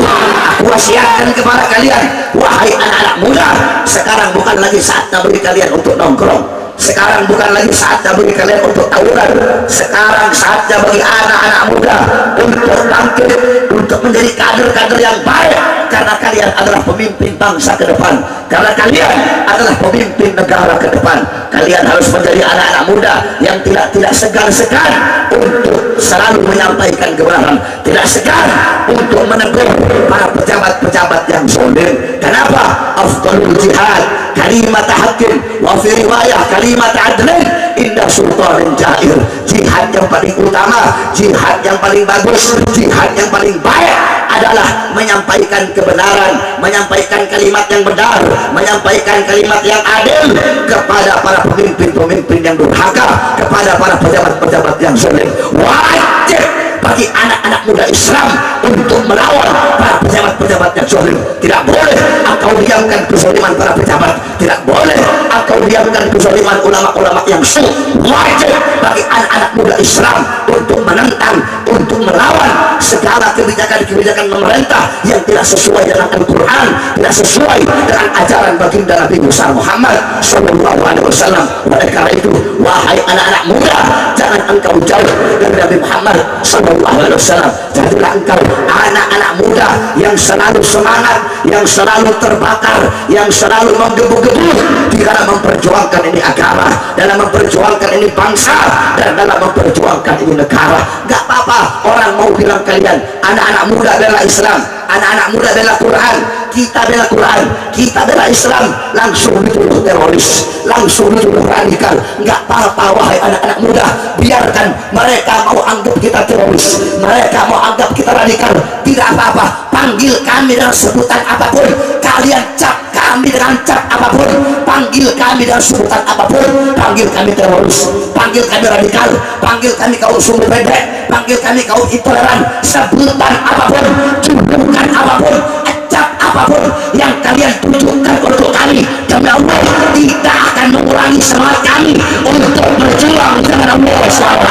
S1: aku wasiatkan kepada kalian, wahai anak-anak muda, sekarang bukan lagi saatnya bagi kalian untuk nongkrong, sekarang bukan lagi saatnya bagi kalian untuk tawuran, sekarang saatnya bagi anak-anak muda untuk bangkit, untuk menjadi kader-kader yang baik, karena kalian adalah pemimpin bangsa ke depan, karena kalian adalah pemimpin negara ke depan. Kalian harus menjadi anak-anak muda yang tidak segan-segan untuk selalu menyampaikan kebenaran, tidak segan untuk menegur para pejabat-pejabat yang zalim. Kenapa? Afdalul jihad kalimat haqqin wa fi riwayah kalimat adlin inda sultanin jair. Jihad yang paling utama, jihad yang paling bagus, jihad yang paling baik adalah menyampaikan kebenaran, menyampaikan kalimat yang benar, menyampaikan kalimat yang adil kepada para pemimpin-pemimpin yang durhaka, kepada para pejabat-pejabat yang zalim. Wajib bagi anak-anak muda Islam untuk melawan para pejabat-pejabat yang zalim. Tidak boleh engkau diamkan kezaliman para pejabat, tidak boleh engkau diamkan kezaliman ulama-ulama yang su. Wajib bagi anak-anak muda Islam untuk menentang, untuk melawan segala kebijakan-kebijakan pemerintah yang tidak sesuai dengan Al-Quran, tidak sesuai dengan ajaran baginda Nabi besar Muhammad sallallahu alaihi wasallam. Oleh karena itu, wahai anak-anak muda, jangan engkau jauh dari Nabi Muhammad sallallahu alaihi wasallam. Jadilah engkau anak-anak muda yang selalu semangat, yang selalu terbakar, yang selalu menggebu-gebu di dalam memperjuangkan ini agama, dalam memperjuangkan ini bangsa, dan dalam memperjuangkan ini negara. Gak apa-apa orang mau bilang kalian anak-anak muda bela Islam, anak-anak muda bela Quran. Kita bela Quran, kita bela Islam, langsung dituduh teroris, langsung dituduh radikal. Nggak apa-apa wahai anak-anak muda, biarkan mereka mau anggap kita teroris, mereka mau anggap kita radikal, tidak apa-apa. Panggil kami dengan sebutan apapun, kalian cap kami dengan cap apapun, panggil kami dengan sebutan apapun, panggil kami teroris, panggil kami radikal, panggil kami kaum sumber pendek, panggil kami kaum intoleran, sebutan apapun, julukan apapun, acap apapun yang kalian tunjukkan untuk kami, demi Allah tidak akan mengurangi semangat kami untuk berjuang dengan Allah SWT.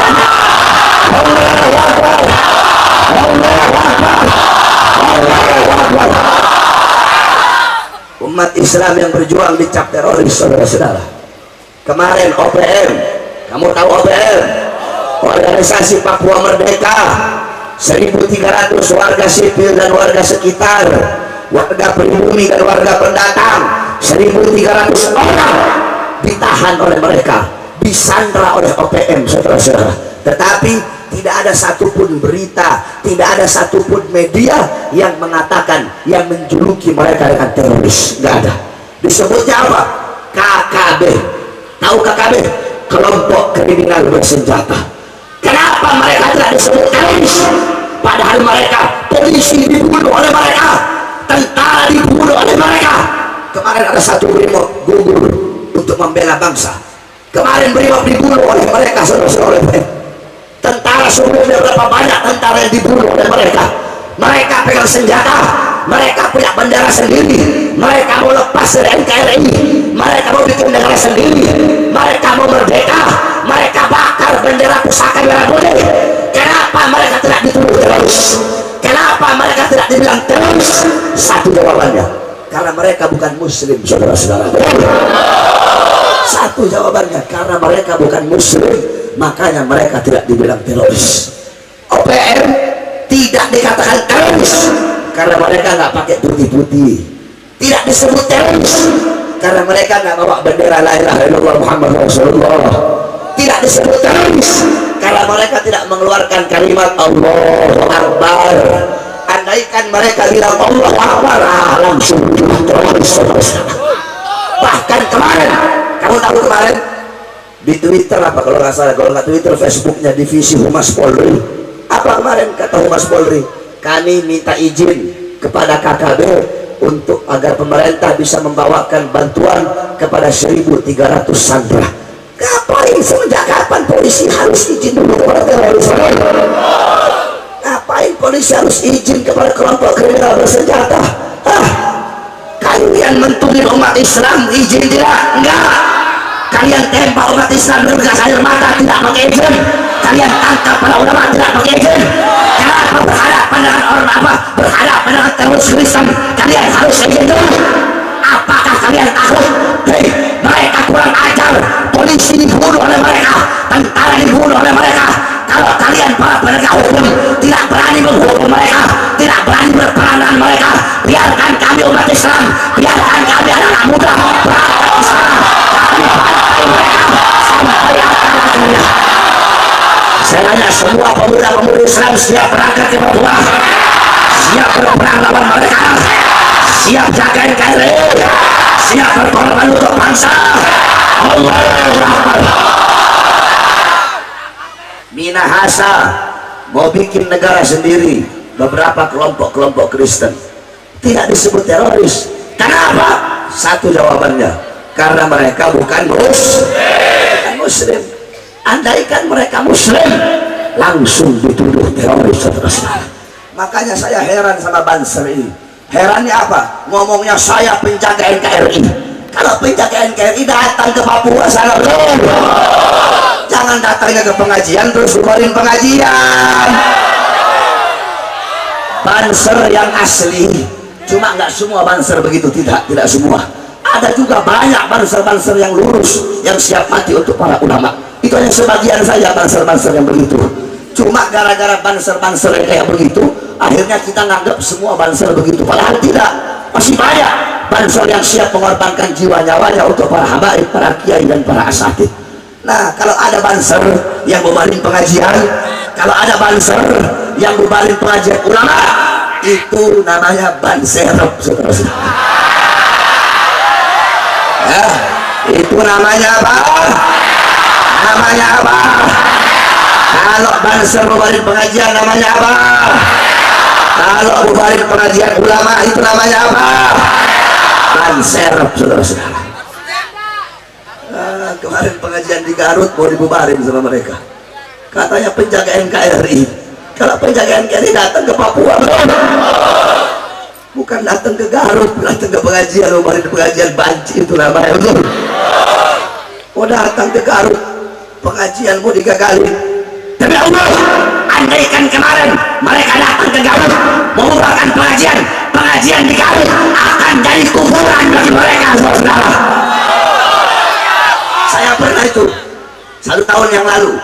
S1: Allahu Akbar, Allahu Akbar, Allahu Akbar. Umat Islam yang berjuang dicap teroris, saudara-saudara. Kemarin OPM, kamu tahu OPM? Organisasi Papua Merdeka, 1.300 warga sipil dan warga sekitar, warga pribumi dan warga pendatang, 1.300 orang ditahan oleh mereka, disandra oleh OPM, saudara-saudara. Tetapi tidak ada satupun berita, tidak ada satupun media yang mengatakan, yang menjuluki mereka dengan teroris. Nggak ada. Disebutnya apa? KKB. Tahu KKB? Kelompok kriminal bersenjata. Kenapa mereka tidak disebut teroris? Padahal mereka, polisi dibunuh oleh mereka, tentara dibunuh oleh mereka. Kemarin ada satu brimob gugur untuk membela bangsa. Kemarin brimob dibunuh oleh mereka, saudara-saudara. Tentara sebelumnya berapa banyak tentara yang dibunuh oleh mereka. Mereka pegang senjata, mereka punya bendera sendiri, mereka mau lepas dari NKRI, mereka mau bikin negara sendiri, mereka mau merdeka, mereka bakar bendera pusaka merah putih. Kenapa mereka tidak dituduh teroris? Kenapa mereka tidak dibilang teroris? Satu jawabannya, karena mereka bukan muslim, saudara-saudara. Satu jawabannya, karena mereka bukan muslim, makanya mereka tidak dibilang teroris. OPM tidak dikatakan teroris karena mereka nggak pakai putih-putih, tidak disebut teroris karena mereka nggak bawa bendera la ilaha illallah Muhammad Rasulullah, tidak disebut teroris karena mereka tidak mengeluarkan kalimat Allahu Akbar. Andaikan mereka bilang Allahu Akbar, langsung teroris. Bahkan kemarin, kamu tahu kemarin di Twitter apa, kalau nggak salah, kalau nggak Twitter, Facebooknya Divisi Humas Polri, apa kemarin kata Humas Polri? Kami minta izin kepada KKB untuk agar pemerintah bisa membawakan bantuan kepada 1.300 sandera. Ngapain, semenjak kapan polisi harus izin dulu kepada teroris? Ngapain polisi harus izin kepada kelompok kriminal bersenjata? Kalian mentungin umat Islam izin tidak? Enggak. Kalian tembak umat Islam bergas air mata tidak pakai izin. Kalian tangkap para ulama tidak pakai izin. Kenapa berhadapan dengan orang apa? Berhadapan dengan teroris Kristen kalian harus izin dulu. Apakah kalian takut? Hei, mereka kurang ajar. Polisi dibunuh oleh mereka, tentara dibunuh oleh mereka. Kalau kalian para penegak hukum tidak berani menghukum mereka, tidak berani berperan dengan mereka, biarkan kami umat Islam, biarkan kami anak-anak muda berangkat di sana. Kami bantai mereka sampai akhir. Saya tanya semua pemuda-pemudi Islam siap berangkat ke Papua, siap berperang lawan mereka, siap jaga NKRI, siap berkorban untuk bangsa. Allahu Akbar. Minahasa mau bikin negara sendiri, beberapa kelompok-kelompok Kristen tidak disebut teroris. Kenapa? Satu jawabannya, karena mereka bukan muslim. Andaikan mereka muslim, langsung dituduh teroris, saudara-saudara. Makanya saya heran sama Banser ini. Herannya apa? Ngomongnya saya penjaga NKRI. Kalau penjaga NKRI datang ke Papua sana, jangan datangnya ke pengajian terus bubarin pengajian. Banser yang asli, cuma nggak semua Banser begitu, tidak semua. Ada juga banyak Banser-Banser yang lurus, yang siap mati untuk para ulama. Itu hanya sebagian saja Banser-Banser yang begitu. Cuma gara-gara Banser-Banser yang kayak begitu, akhirnya kita nganggap semua Banser begitu. Padahal tidak, masih banyak Banser yang siap mengorbankan jiwa nyawanya untuk para habaib, para kiai dan para asatid. Nah, kalau ada Banser yang bubarin pengajian, kalau ada Banser yang bubarin pengajian ulama, itu namanya Banserop, saudara-saudara. Ya, itu namanya apa? Namanya apa? Kalau Banser bubarin pengajian namanya apa? Kalau bubarin pengajian ulama itu namanya apa? Banserop, saudara-saudara. Kemarin pengajian di Garut mau dibubarin sama mereka, katanya penjaga NKRI. Kalau penjagaan KRI datang ke Papua, bukan datang ke Garut, datang ke pengajian, kemarin pengajian banci itu namanya, betul. Mau datang ke Garut, pengajian mau digagalin. Demi Allah, andaikan kemarin mereka datang ke Garut mengumpulkan pengajian di Garut akan jadi kuburan bagi mereka, saudara. Saya pernah itu satu tahun yang lalu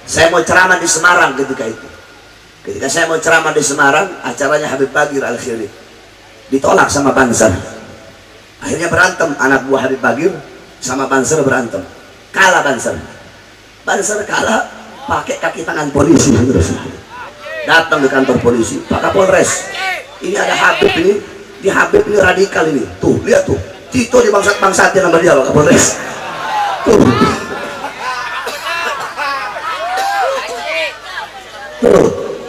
S1: saya mau ceramah di Semarang. Ketika saya mau ceramah di Semarang, acaranya Habib Bagir Al-Khiri ditolak sama Banser. Akhirnya berantem, anak buah Habib Bagir sama Banser berantem, kalah Banser kalah, pakai kaki tangan polisi. Terus datang ke kantor polisi, Pak Kapolres, ini ada Habib ini, di Habib ini radikal ini, tuh lihat tuh, Tito dibangsat-bangsatin sama dia, Pak Kapolres. Tuh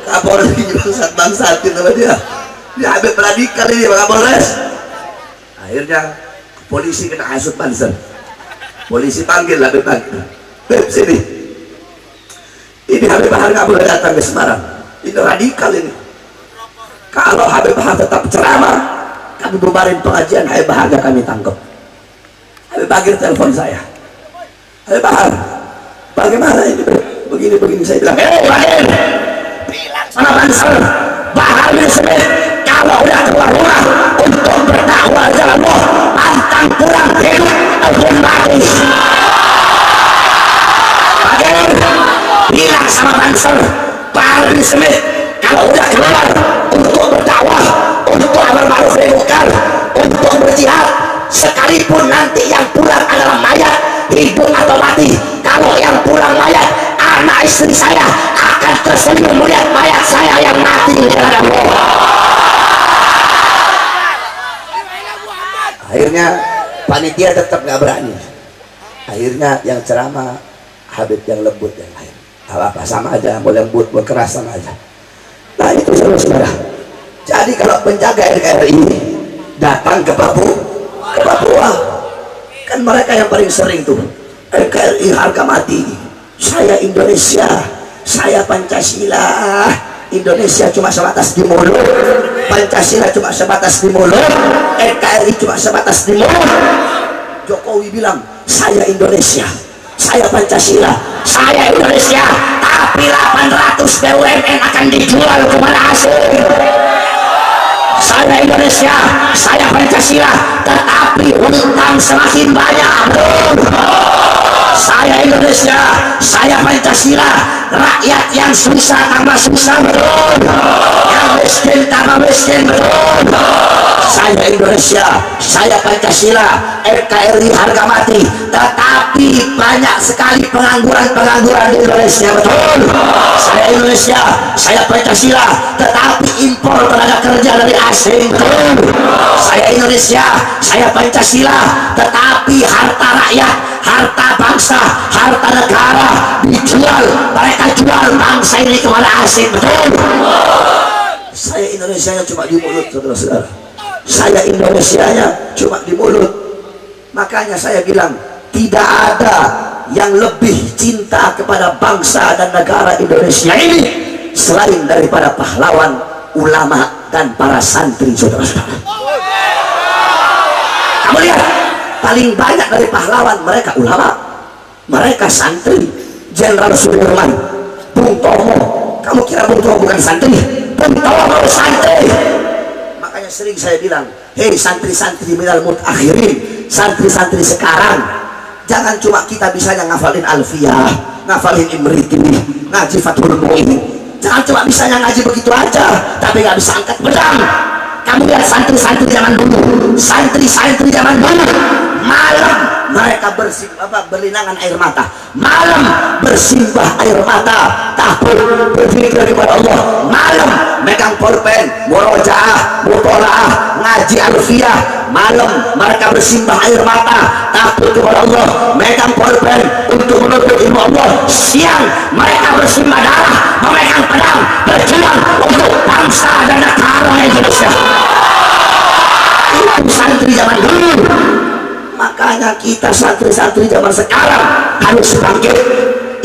S1: Kapolres ini bangsat-bangsatin sama dia, di Habib radikal ini, Pak Kapolres. Akhirnya polisi kena hasut Banser, polisi panggil Habib Bagir, Habib sini, ini Habib Bahar nggak boleh datang ke Semarang, ini radikal ini. Kalau Habib Bahar tetap ceramah, kami bubarin pengajian Habib Bahar, kami tangkap. Habib Bagir telepon saya, Habib Bahar, bagaimana ini? Begini, saya bilang, Bagir, bilang sama Banser, Bahar bin Smith, kalau udah keluar rumah untuk berdakwah jalan Allah, pantang pulang hidup ataupun mati. Bagir, bilang sama Banser, Bahar bin Smith, kalau udah keluar untuk berdakwah, untuk amar ma'ruf nahi munkar, untuk berjihad, sekalipun nanti yang pulang adalah mayat, hidup atau mati, kalau yang pulang mayat, anak istri saya akan tersenyum melihat mayat saya yang mati di jalan Allah. Akhirnya panitia tetap nggak berani. Akhirnya yang ceramah Habib yang lembut yang lain. Apa sama aja, mau lembut mau keras sama aja. Nah itu saudara. Jadi kalau penjaga NKRI datang ke Papua, kan mereka yang paling sering tuh, NKRI harga mati, saya Indonesia, saya Pancasila. Indonesia cuma sebatas di mulut, Pancasila cuma sebatas di mulut, NKRI cuma sebatas di mulut. Jokowi bilang, saya Indonesia, saya Pancasila, saya Indonesia, tapi 800 BUMN akan dijual kepada asing. Saya Indonesia, saya Pancasila, tetapi utang semakin banyak. Saya Indonesia, saya Pancasila, rakyat yang susah tambah susah, betul. Yang miskin tambah miskin, betul. Saya Indonesia, saya Pancasila, NKRI harga mati, tetapi banyak sekali pengangguran di Indonesia, betul. Saya Indonesia, saya Pancasila, tetapi impor tenaga kerja dari asing, betul. Saya Indonesia, saya Pancasila, tetapi harta rakyat, harta bangsa, harta negara dijual, mereka jual bangsa ini kepada asing, betul. Saya Indonesianya cuma di mulut, saudara-saudara. Saya Indonesianya cuma di mulut. Makanya saya bilang, tidak ada yang lebih cinta kepada bangsa dan negara Indonesia ini selain daripada pahlawan, ulama, dan para santri, saudara-saudara. Kamu lihat, paling banyak dari pahlawan mereka ulama, mereka santri. Jenderal Sudirman, Bung Tomo, kamu kira Bung Tomo bukan santri? Bung Tomo santri. Makanya sering saya bilang, hei santri-santri minal mutakhirin, santri-santri sekarang, jangan cuma kita bisanya ngafalin Alfiyah, ngafalin Imriti, ngaji Fathul Mu'in, jangan cuma bisanya ngaji begitu aja tapi nggak bisa angkat pedang. Kamu lihat santri-santri zaman dulu, santri-santri zaman dulu, malam mereka berlinangan air mata, malam bersimbah air mata, takut berpikir kepada Allah, malam megang pulpen, murojaah, mutolaah, ngaji Alfiyah, malam mereka bersimbah air mata, takut kepada Allah, megang pulpen untuk menuntut ilmu Allah, siang mereka bersimbah darah, memegang pedang, berjuang untuk bangsa dan negara Indonesia. Itu santri zaman dulu. Makanya kita santri-santri zaman sekarang harus bangkit.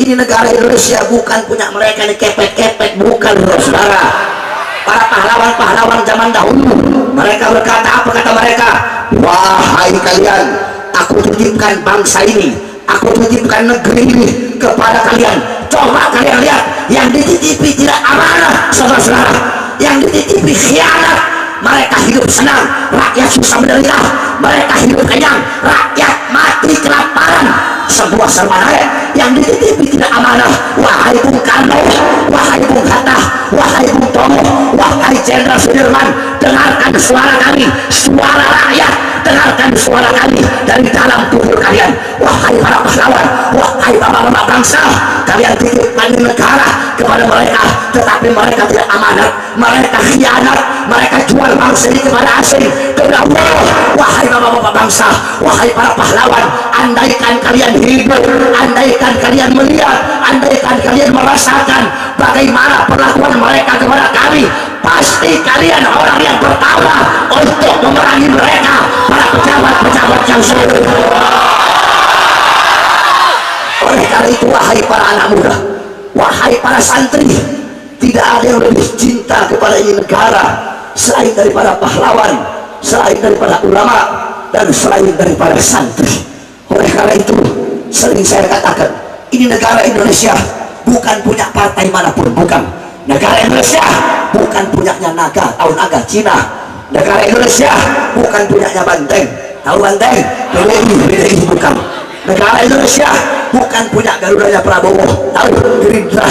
S1: Ini Ini negara Indonesia bukan punya mereka ini kepet-kepet, bukan saudara. Para pahlawan-pahlawan zaman dahulu, mereka berkata, apa kata mereka? Wahai kalian, aku titipkan bangsa ini, aku titipkan negeri ini kepada kalian. Coba kalian lihat, yang dititipi tidak amanah, saudara-saudara. Yang dititipi khianat, mereka hidup senang, rakyat susah menderita. Mereka hidup kenyang, rakyat mati kelaparan. Sebuah sermanaya yang dititipi tidak amanah. Wahai Bung Karno, wahai Bung Hatta, wahai Bung Tomo, wahai Jenderal Sudirman, dengarkan suara kami, suara rakyat. Dengarkan suara kami dari dalam tubuh kalian. Wahai para pahlawan, wahai bapak-bapak bangsa, kalian titipkan negara kepada mereka, tetapi mereka tidak amanat, mereka khianat, mereka jual bangsa ini kepada asing. Kepada Allah, wahai bapak-bapak bangsa, wahai para pahlawan, andaikan kalian hidup, andaikan kalian melihat, andaikan kalian merasakan bagaimana perlakuan mereka kepada kami, pasti kalian orang yang pertama untuk memerangi mereka, para pejabat-pejabat yang zalim. Oleh karena itu, wahai para anak muda, wahai para santri, tidak ada yang lebih cinta kepada ini negara selain daripada pahlawan, selain daripada ulama, dan selain daripada santri. Oleh karena itu, sering saya katakan, ini negara Indonesia bukan punya partai manapun, bukan. Negara Indonesia bukan punyanya naga, tahu naga Cina. Negara Indonesia bukan punyanya Banteng, tahu Banteng, PDI bukan. Negara Indonesia bukan punya Garudanya Prabowo, tahu Gerindra.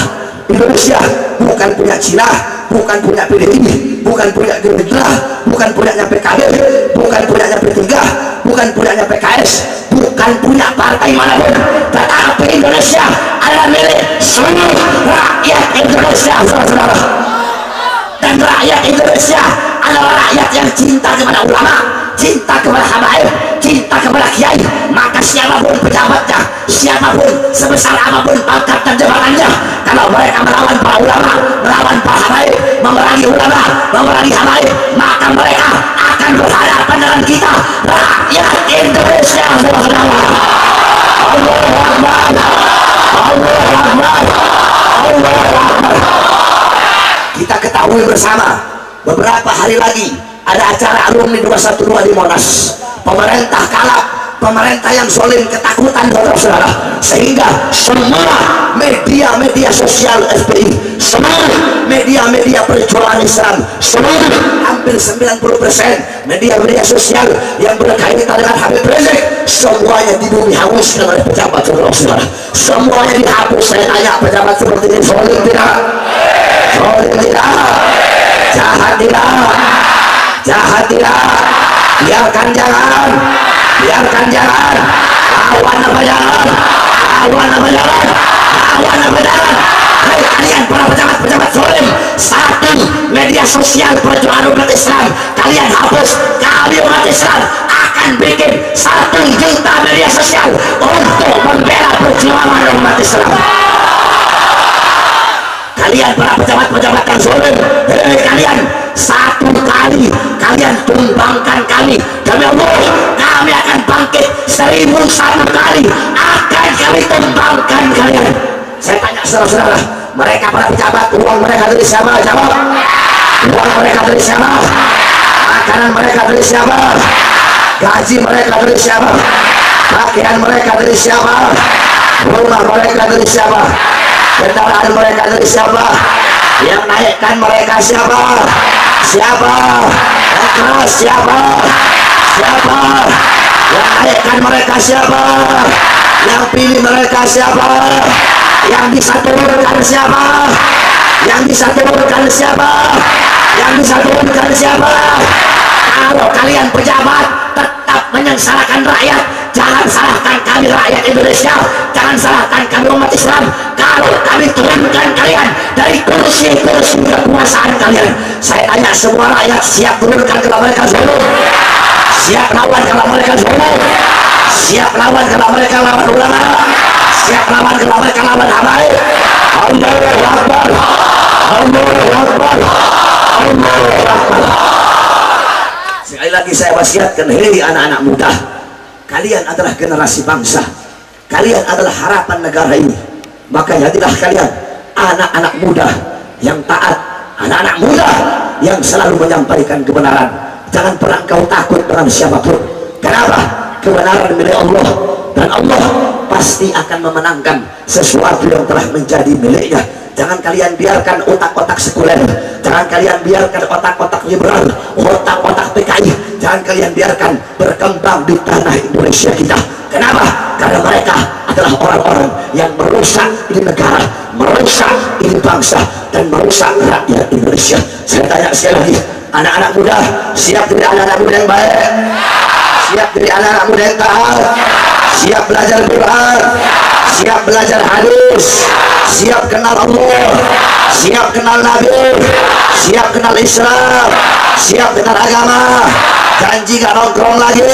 S1: Indonesia bukan punya Cina, bukan punya PDI, bukan punya Gerindra, bukan punyanya PKB, bukan punyanya P3, bukan punyanya PKS, bukan punya partai manapun, tetapi Indonesia adalah milik seluruh rakyat Indonesia, saudara-saudara. Dan rakyat Indonesia adalah rakyat yang cinta kepada ulama, cinta kepada habaib, cinta kepada kiai. Maka siapapun pejabatnya, siapapun sebesar apapun pangkat dan jabatannya, kalau mereka melawan para ulama, melawan para habaib, memerangi ulama, memerangi habaib, maka mereka akan berhadapan dengan kita, rakyat Indonesia, saudara-saudara. Allahu Akbar, Allahu Akbar, Allahu Akbar. Kita ketahui bersama, beberapa hari lagi ada acara alumni 212 di Monas. Pemerintah kalap, pemerintah yang zalim, ketakutan, saudara-saudara, sehingga semua media-media sosial FPI, semua media-media perjuangan Islam, seluruh hampir 90% media-media sosial yang berkaitan dengan Habib Rizik, semuanya dibumi hanguskan oleh pejabat, saudara-saudara. Semuanya dihapus. Saya tanya, pejabat seperti ini zalim tidak? Zalim tidak? Jahat tidak? Jahat tidak? Biarkan jangan, biarkan jangan. Lawan apa jangan? Lawan apa jangan? Lawan apa jangan? Hai kalian para pejabat-pejabat zalim, satu media sosial perjuangan umat Islam kalian hapus. Kami umat Islam akan bikin 1 juta media sosial untuk membela perjuangan umat Islam. Kalian para pejabat-pejabat yang zalim, kalian satu kali kalian tumbangkan kami, demi Allah kami akan bangkit 1001 kali, akan kami tumbangkan kalian. Saya tanya saudara-saudara, mereka para pejabat, uang mereka dari siapa? Jawab. Uang mereka dari siapa? Makanan mereka dari siapa? Gaji mereka dari siapa? Pakaian mereka dari siapa? Rumah mereka dari siapa? Kendaraan mereka dari siapa? Yang naikkan mereka siapa? Siapa? Yang keras siapa? Siapa? Yang naikkan mereka siapa? Yang pilih mereka siapa? Yang bisa turunkan siapa? Yang bisa turunkan siapa? Yang bisa turunkan siapa? Kalau kalian pejabat tetap menyengsarakan rakyat, jangan salahkan kami rakyat Indonesia, jangan salahkan kami umat Islam. Kalau kami turunkan kalian dari kursi-kursi kekuasaan kalian, saya tanya semua rakyat siap turunkan kalau mereka zalim? Siap lawan kalau mereka zalim? Siap lawan kalau mereka lawan ulama? Siap lawan kalau mereka lawan habaib? Allahu Akbar, Allahu Akbar, Allahu Akbar. Sekali lagi saya wasiatkan, hei anak-anak muda, kalian adalah generasi bangsa, kalian adalah harapan negara ini. Maka jadilah kalian anak-anak muda yang taat, anak-anak muda yang selalu menyampaikan kebenaran. Jangan pernah kau takut dengan siapapun. Kenapa? Kebenaran milik Allah, dan Allah pasti akan memenangkan sesuatu yang telah menjadi miliknya. Jangan kalian biarkan otak-otak sekuler, jangan kalian biarkan otak-otak liberal, otak-otak PKI, jangan kalian biarkan berkembang di tanah Indonesia kita. Kenapa? Karena mereka adalah orang-orang yang merusak ini negara, merusak ini bangsa, dan merusak rakyat Indonesia. Saya tanya sekali lagi, anak-anak muda, siap jadi anak-anak muda yang baik? Siap jadi anak-anak muda yang taat? Siap belajar Quran? Siap belajar hadis? Siap kenal Allah? Siap kenal Nabi? Siap kenal Islam? Siap kenal agama? Janji gak nongkrong lagi,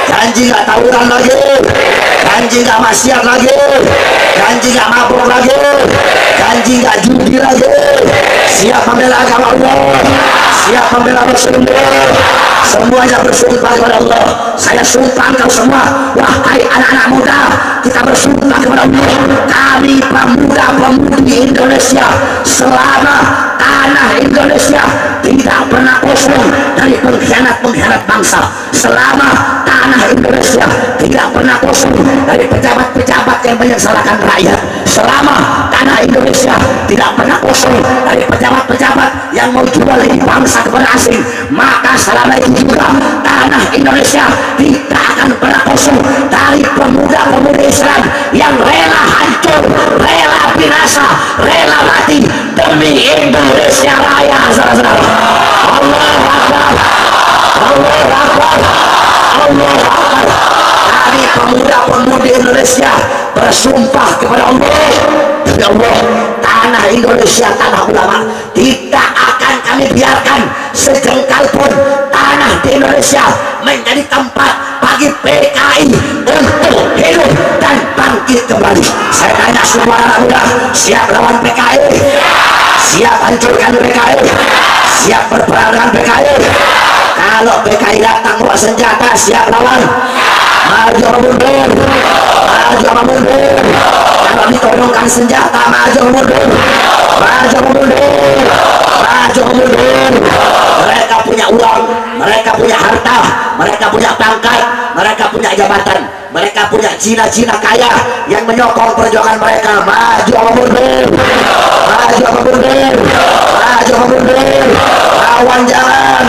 S1: janji gak tawuran lagi, janji gak maksiat lagi, janji gak mabuk lagi, janji gak judi lagi. Siap membela agama Allah, siap membela Rasulullah. Semuanya bersumpah kepada Allah. Saya sumpah kau semua, wahai anak-anak muda, kita bersumpah kepada Allah, kami pemuda-pemudi Indonesia, selama tanah Indonesia tidak pernah kosong dari pengkhianat-pengkhianat bangsa, selama tanah Indonesia tidak pernah kosong dari pejabat-pejabat yang menyengsarakan rakyat, selama tanah Indonesia tidak pernah kosong dari pejabat-pejabat yang mau jual ini bangsa kepada asing, maka selama itu juga tanah Indonesia tidak akan pernah kosong dari pemuda-pemudi Islam yang rela hancur, rela binasa, rela mati demi Indonesia Raya. Saudara-saudara, Allahu Akbar, Allahu Akbar, Allahu Akbar. Kami pemuda-pemudi Indonesia bersumpah kepada Allah, demi Allah, tanah Indonesia, tanah ulama, tidak akan kami biarkan sejengkal pun tanah di Indonesia menjadi tempat bagi PKI untuk hidup dan bangkit kembali. Saya tanya semua anak muda, siap lawan PKI? Siap hancurkan PKI? Siap berperang dengan PKI? Kalau PKI datang bawa senjata, siap lawan? Maju apa mundur? Maju apa mundur? Kalau ditodongkan senjata, maju apa mundur? Maju apa mundur? Maju apa mundur? Mereka punya uang, mereka punya harta, mereka punya pangkat, mereka punya jabatan, mereka punya Cina-Cina kaya yang menyokong perjuangan mereka. Maju apa mundur? Maju apa mundur? Maju apa mundur? Lawan jangan.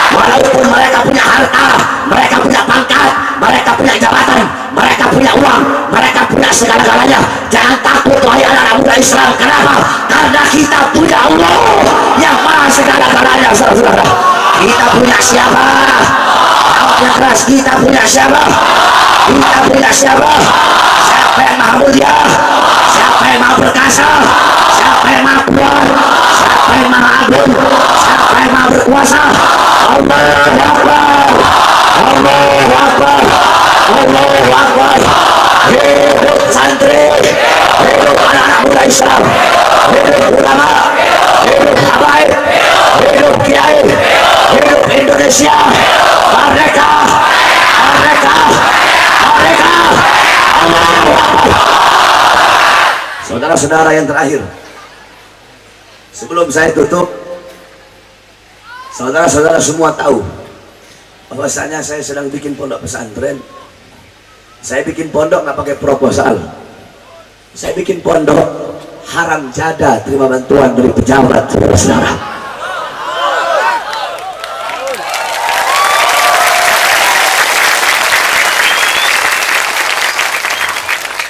S1: Walaupun mereka punya harta, mereka punya pangkat, mereka punya jabatan, mereka punya uang, mereka punya segala-galanya, jangan takut wahai anak-anak muda Islam. Kenapa? Karena kita punya Allah yang maha segala-galanya. Saudara-saudara, kita punya siapa? Jawabnya keras, kita punya siapa? Kita punya siapa? Siapa yang maha mulia? Siapa yang maha perkasa? Siapa yang maha kuat? Siapa yang maha agung? Siapa yang maha berkuasa? Allahu Akbar, Allahu Akbar, Allahu Akbar. Hidup santri, hidup anak-anak muda Islam, hidup ulama, hidup habaib, hidup kiai, hidup Indonesia. Merdeka, merdeka, merdeka. Allahu Akbar. Saudara-saudara yang terakhir, sebelum saya tutup, saudara-saudara semua tahu bahwasanya saya sedang bikin pondok pesantren. Saya bikin pondok nggak pakai proposal. Saya bikin pondok haram jada terima bantuan dari pejabat, saudara-saudara.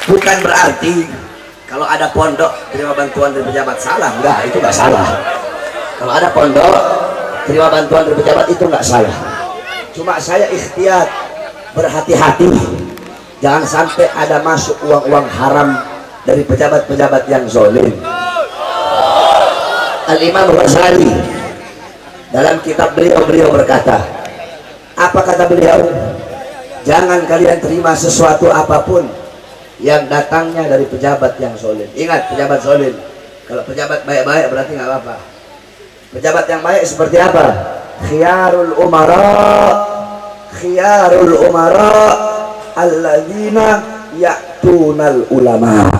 S1: Bukan berarti kalau ada pondok terima bantuan dari pejabat salah, enggak, itu nggak salah. Kalau ada pondok terima bantuan dari pejabat itu nggak salah. Cuma saya ikhtiar, berhati-hati, jangan sampai ada masuk uang-uang haram dari pejabat-pejabat yang zalim. Al-Imam Ghazali dalam kitab beliau berkata, apa kata beliau? Jangan kalian terima sesuatu apapun yang datangnya dari pejabat yang zalim. Ingat, pejabat zalim. Kalau pejabat baik-baik berarti nggak apa-apa. Pejabat yang baik seperti apa? Khiyarul umara alladzina ya'tunal ulama.